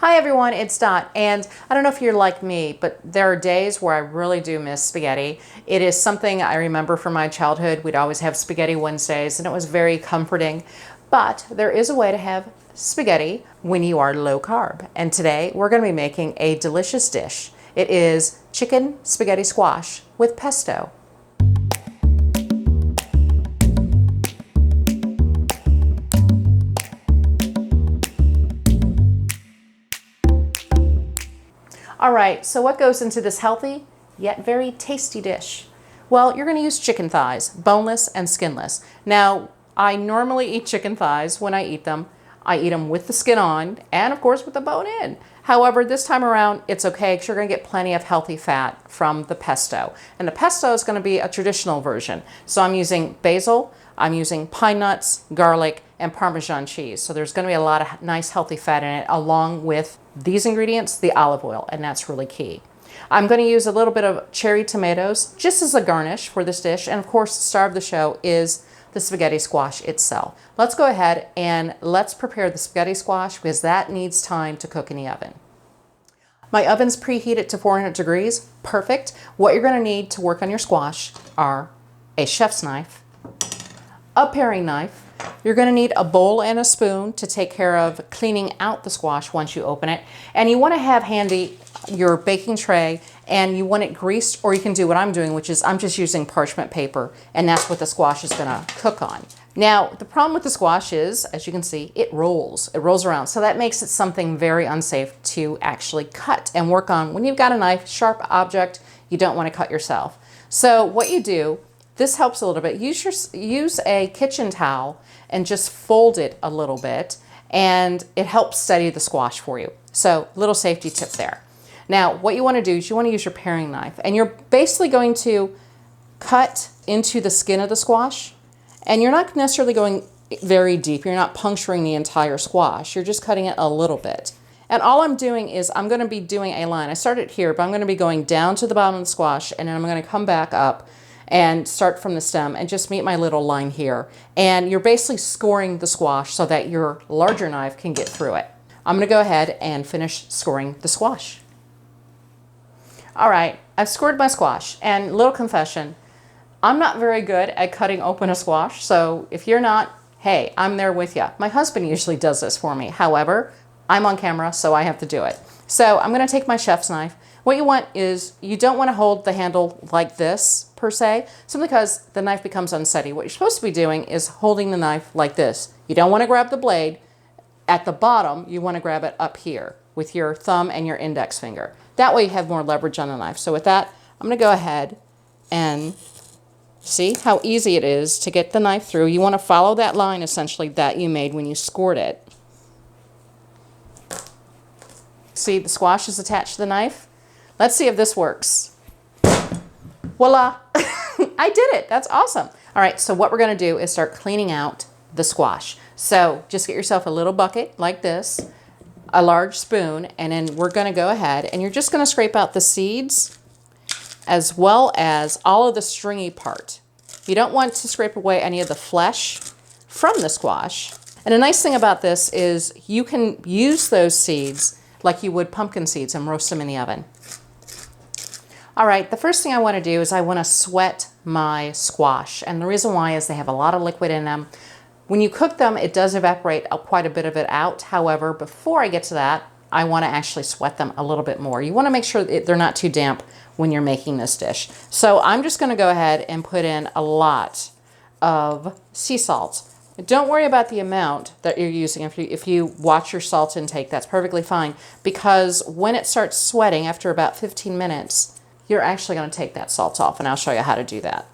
Hi everyone, it's Dot, and I don't know if you're like me, but there are days where I really do miss spaghetti. It is something I remember from my childhood. We'd always have spaghetti Wednesdays, and it was very comforting. But there is a way to have spaghetti when you are low carb. And today we're going to be making a delicious dish. It is chicken spaghetti squash with pesto. All right, so what goes into this healthy yet very tasty dish? Well, you're going to use chicken thighs, boneless and skinless. Now, I normally eat chicken thighs when I eat them. I eat them with the skin on and of course with the bone in. However, this time around, it's okay because you're going to get plenty of healthy fat from the pesto. And the pesto is going to be a traditional version. So I'm using basil, I'm using pine nuts, garlic, and Parmesan cheese. So there's going to be a lot of nice healthy fat in it along with these ingredients, the olive oil, and that's really key. I'm going to use a little bit of cherry tomatoes just as a garnish for this dish. And of course, the star of the show is the spaghetti squash itself. Let's go ahead and let's prepare the spaghetti squash because that needs time to cook in the oven. My oven's preheated to 400 degrees. Perfect. What you're going to need to work on your squash are a chef's knife, a paring knife. You're going to need a bowl and a spoon to take care of cleaning out the squash once you open it. And you want to have handy your baking tray, and you want it greased, or you can do what I'm doing, which is I'm just using parchment paper, and that's what the squash is going to cook on. Now, the problem with the squash is, as you can see, it rolls around. So that makes it something very unsafe to actually cut and work on. When you've got a knife, sharp object, you don't want to cut yourself. So what you do, this helps a little bit. Use a kitchen towel and just fold it a little bit, and it helps steady the squash for you. So little safety tip there. Now, what you want to do is you want to use your paring knife, and you're basically going to cut into the skin of the squash, and you're not necessarily going very deep. You're not puncturing the entire squash. You're just cutting it a little bit. And all I'm doing is I'm going to be doing a line. I started here, but I'm going to be going down to the bottom of the squash, and then I'm going to come back up and start from the stem and just meet my little line here. And you're basically scoring the squash so that your larger knife can get through it. I'm going to go ahead and finish scoring the squash. All right, I've scored my squash, and little confession, I'm not very good at cutting open a squash, so if you're not, hey, I'm there with you. My husband usually does this for me. However, I'm on camera, so I have to do it. So I'm going to take my chef's knife. What you want is, you don't want to hold the handle like this, per se, simply because the knife becomes unsteady. What you're supposed to be doing is holding the knife like this. You don't want to grab the blade at the bottom, you want to grab it up here with your thumb and your index finger. That way you have more leverage on the knife. So with that, I'm going to go ahead and see how easy it is to get the knife through. You want to follow that line essentially that you made when you scored it. See, the squash is attached to the knife. Let's see if this works. Voila! I did it. That's awesome. All right, so what we're going to do is start cleaning out the squash. So just get yourself a little bucket like this, a large spoon, and then we're going to go ahead and you're just going to scrape out the seeds as well as all of the stringy part. You don't want to scrape away any of the flesh from the squash. And the nice thing about this is you can use those seeds like you would pumpkin seeds and roast them in the oven. All right, the first thing I want to do is I want to sweat my squash. And the reason why is they have a lot of liquid in them. When you cook them, it does evaporate quite a bit of it out. However, before I get to that, I want to actually sweat them a little bit more. You want to make sure that they're not too damp when you're making this dish. So I'm just going to go ahead and put in a lot of sea salt. Don't worry about the amount that you're using. If you watch your salt intake, that's perfectly fine, because when it starts sweating after about 15 minutes, you're actually going to take that salt off, and I'll show you how to do that.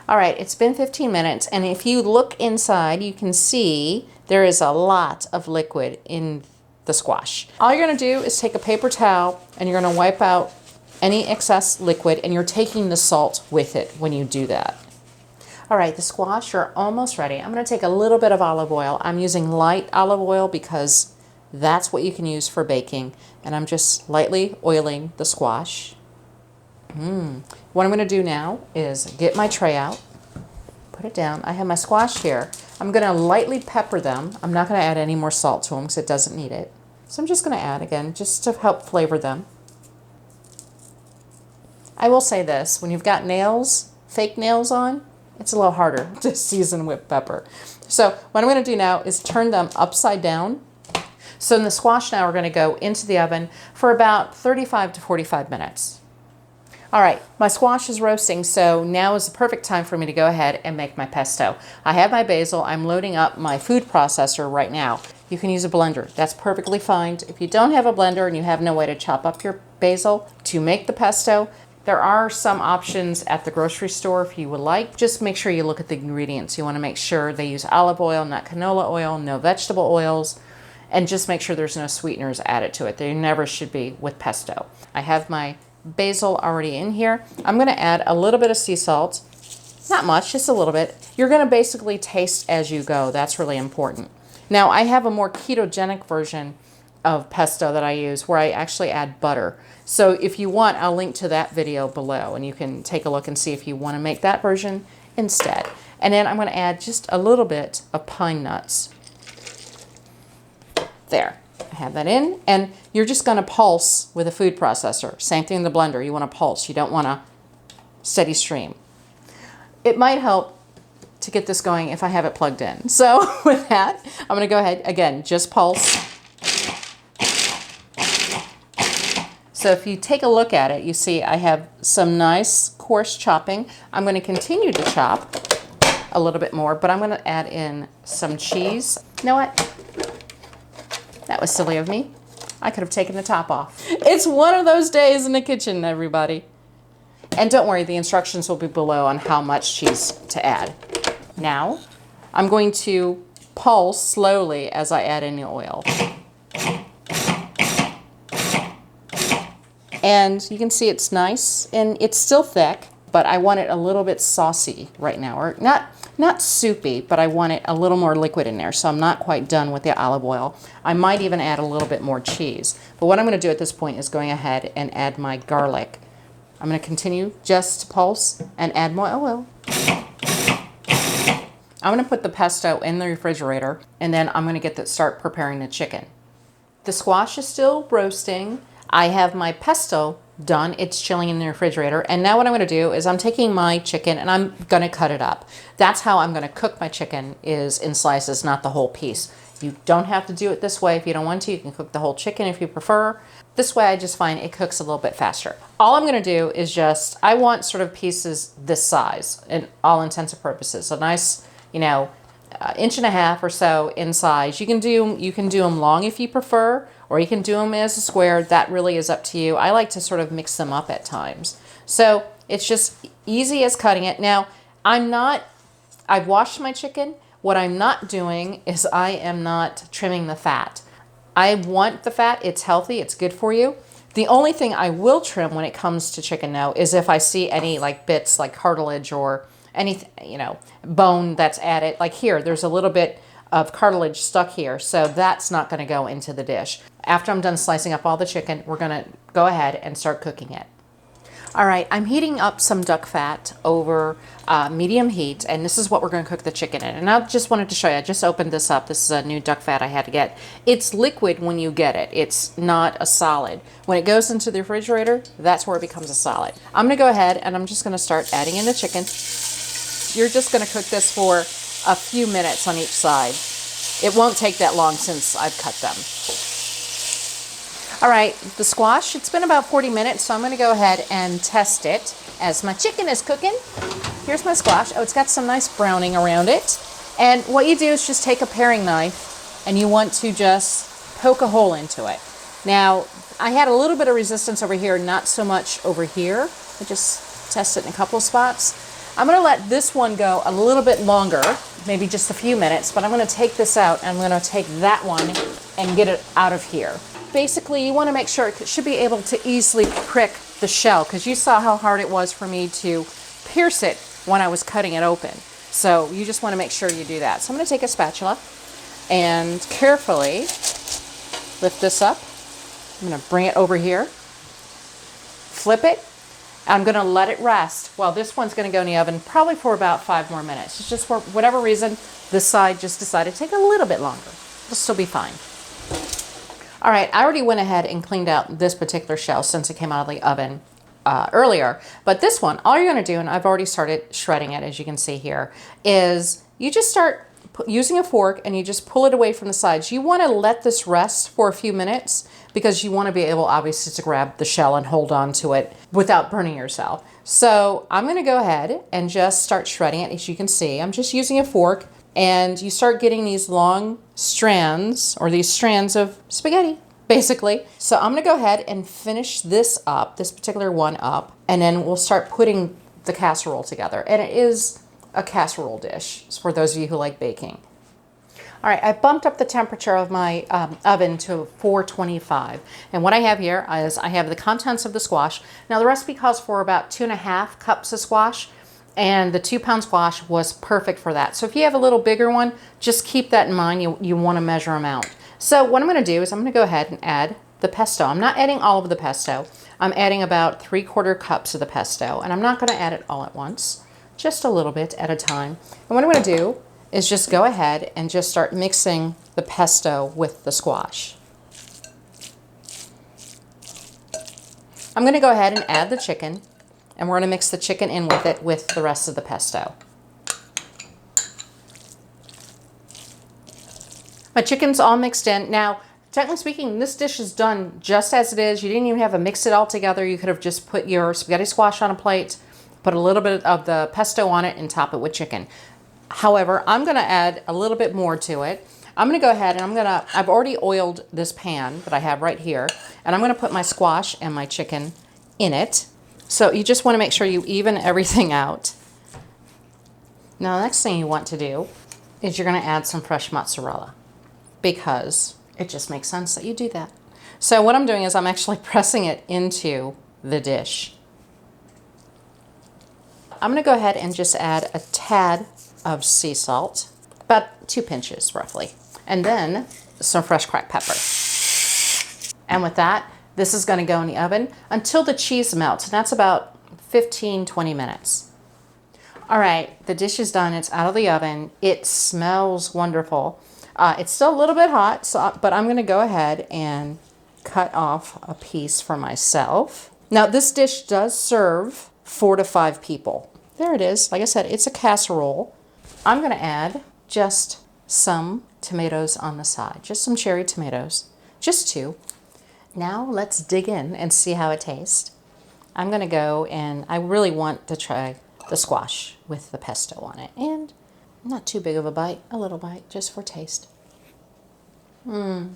All right, it's been 15 minutes, and if you look inside, you can see there is a lot of liquid in the squash. All you're going to do is take a paper towel, and you're going to wipe out any excess liquid, and you're taking the salt with it when you do that. All right, the squash are almost ready. I'm going to take a little bit of olive oil. I'm using light olive oil because that's what you can use for baking, and I'm just lightly oiling the squash. What I'm going to do now is get my tray out, put it down. I have my squash here. I'm going to lightly pepper them. I'm not going to add any more salt to them because it doesn't need it. So I'm just going to add again, just to help flavor them. I will say this, when you've got nails, fake nails on, it's a little harder to season with pepper. So what I'm going to do now is turn them upside down. So in the squash now, we're going to go into the oven for about 35 to 45 minutes. All right, my squash is roasting, so now is the perfect time for me to go ahead and make my pesto. I have my basil. I'm loading up my food processor right now. You can use a blender. That's perfectly fine. If you don't have a blender and you have no way to chop up your basil to make the pesto, there are some options at the grocery store if you would like. Just make sure you look at the ingredients. You want to make sure they use olive oil, not canola oil, no vegetable oils, and just make sure there's no sweeteners added to it. There never should be with pesto. I have my basil already in here. I'm going to add a little bit of sea salt. Not much, just a little bit. You're going to basically taste as you go. That's really important. Now, I have a more ketogenic version of pesto that I use where I actually add butter. So if you want, I'll link to that video below and you can take a look and see if you want to make that version instead. And then I'm going to add just a little bit of pine nuts. There, I have that in, and you're just going to pulse with a food processor. Same thing in the blender, you want to pulse, you don't want a steady stream. It might help to get this going if I have it plugged in. So with that, I'm going to go ahead, again, just pulse. So if you take a look at it, you see I have some nice coarse chopping. I'm going to continue to chop a little bit more, but I'm going to add in some cheese. You know what? That was silly of me. I could have taken the top off. It's one of those days in the kitchen, everybody. And don't worry, the instructions will be below on how much cheese to add. Now, I'm going to pulse slowly as I add in the oil. And you can see it's nice and it's still thick, but I want it a little bit saucy right now, or not soupy, but I want it a little more liquid in there, so I'm not quite done with the olive oil. I might even add a little bit more cheese. But what I'm going to do at this point is going ahead and add my garlic. I'm going to continue just to pulse and add more oil. I'm going to put the pesto in the refrigerator, and then I'm going to start preparing the chicken. The squash is still roasting. I have my pesto done. It's chilling in the refrigerator. And now what I'm going to do is I'm taking my chicken and I'm going to cut it up. That's how I'm going to cook my chicken, is in slices, not the whole piece. You don't have to do it this way if you don't want to. You can cook the whole chicken if you prefer. This way I just find it cooks a little bit faster. All I'm going to do is I want sort of pieces this size in all intents and purposes. A nice, inch and a half or so in size. You can do them long if you prefer, or you can do them as a square. That really is up to you. I like to sort of mix them up at times. So it's just easy as cutting it. Now, I've washed my chicken. What I'm not doing is I am not trimming the fat. I want the fat. It's healthy. It's good for you. The only thing I will trim when it comes to chicken now is if I see any bits like cartilage or anything, bone that's added. Like here, there's a little bit of cartilage stuck here, so that's not going to go into the dish. After I'm done slicing up all the chicken, we're going to go ahead and start cooking it. All right, I'm heating up some duck fat over medium heat, and this is what we're going to cook the chicken in. And I just wanted to show you, I just opened this up. This is a new duck fat I had to get. It's liquid when you get it. It's not a solid. When it goes into the refrigerator, that's where it becomes a solid. I'm going to go ahead and I'm just going to start adding in the chicken. You're just going to cook this for a few minutes on each side. It won't take that long since I've cut them. All right, the squash, it's been about 40 minutes, so I'm going to go ahead and test it as my chicken is cooking. Here's my squash. Oh, it's got some nice browning around it. And what you do is just take a paring knife and you want to just poke a hole into it. Now, I had a little bit of resistance over here, not so much over here. I just test it in a couple of spots. I'm going to let this one go a little bit longer, maybe just a few minutes, but I'm going to take this out and I'm going to take that one and get it out of here. Basically, you want to make sure it should be able to easily prick the shell, because you saw how hard it was for me to pierce it when I was cutting it open. So you just want to make sure you do that. So I'm going to take a spatula and carefully lift this up. I'm going to bring it over here, flip it. I'm going to let it rest while this one's going to go in the oven probably for about 5 more minutes. It's just for whatever reason, this side just decided to take a little bit longer. It'll still be fine. All right, I already went ahead and cleaned out this particular shell since it came out of the oven earlier. But this one, all you're gonna do, and I've already started shredding it, as you can see here, is you just start using a fork and you just pull it away from the sides. You wanna let this rest for a few minutes because you wanna be able, obviously, to grab the shell and hold on to it without burning yourself. So I'm gonna go ahead and just start shredding it. As you can see, I'm just using a fork, and you start getting these long strands, or these strands of spaghetti, basically. So I'm gonna go ahead and finish this up, this particular one up, and then we'll start putting the casserole together. And it is a casserole dish, for those of you who like baking. All right, I bumped up the temperature of my oven to 425. And what I have here is I have the contents of the squash. Now the recipe calls for about 2.5 cups of squash, and the 2-pound squash was perfect for that. So if you have a little bigger one, just keep that in mind. You want to measure them out. So what I'm going to do is I'm going to go ahead and add the pesto. I'm not adding all of the pesto. I'm adding about 3/4 cups of the pesto, and I'm not going to add it all at once, just a little bit at a time. And what I'm going to do is just go ahead and just start mixing the pesto with the squash. I'm going to go ahead and add the chicken, and we're going to mix the chicken in with it with the rest of the pesto. My chicken's all mixed in. Now, technically speaking, this dish is done just as it is. You didn't even have to mix it all together. You could have just put your spaghetti squash on a plate, put a little bit of the pesto on it, and top it with chicken. However, I'm going to add a little bit more to it. I'm going to go ahead and I've already oiled this pan that I have right here, and I'm going to put my squash and my chicken in it. So you just want to make sure you even everything out. Now, the next thing you want to do is you're going to add some fresh mozzarella, because it just makes sense that you do that. So what I'm doing is I'm actually pressing it into the dish. I'm going to go ahead and just add a tad of sea salt, about 2 pinches roughly, and then some fresh cracked pepper. And with that, this is going to go in the oven until the cheese melts, and that's about 15-20 minutes. All right, the dish is done. It's out of the oven. It smells wonderful. It's still a little bit hot, but I'm going to go ahead and cut off a piece for myself. Now, this dish does serve 4 to 5 people. There it is. Like I said, it's a casserole. I'm going to add just some tomatoes on the side, just some cherry tomatoes, just 2. Now let's dig in and see how it tastes. I'm going to go, and I really want to try the squash with the pesto on it, and not too big of a bite, a little bite just for taste. The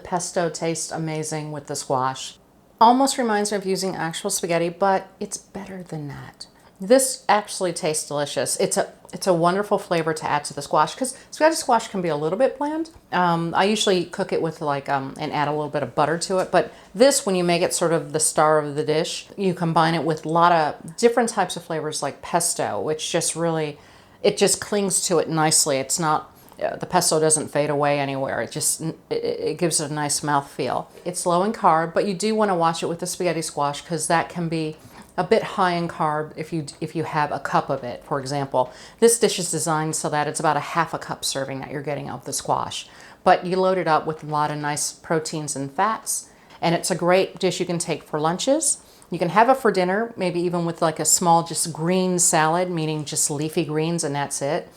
pesto tastes amazing with the squash. Almost reminds me of using actual spaghetti, but it's better than that. This actually tastes delicious. It's a wonderful flavor to add to the squash, because spaghetti squash can be a little bit bland. I usually cook it with and add a little bit of butter to it. But this, when you make it sort of the star of the dish, you combine it with a lot of different types of flavors like pesto, which just really, it just clings to it nicely. It's not, the pesto doesn't fade away anywhere. It gives it a nice mouthfeel. It's low in carb, but you do want to watch it with the spaghetti squash, because that can be a bit high in carb if you have a cup of it, for example. This dish is designed so that it's about a 1/2 cup serving that you're getting of the squash. But you load it up with a lot of nice proteins and fats, and it's a great dish you can take for lunches. You can have it for dinner, maybe even with like a small just green salad, meaning just leafy greens, and that's it.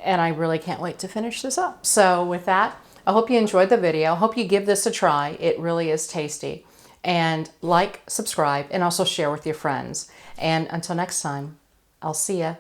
And I really can't wait to finish this up. So with that, I hope you enjoyed the video. I hope you give this a try. It really is tasty. And like, subscribe, and also share with your friends. And until next time, I'll see ya.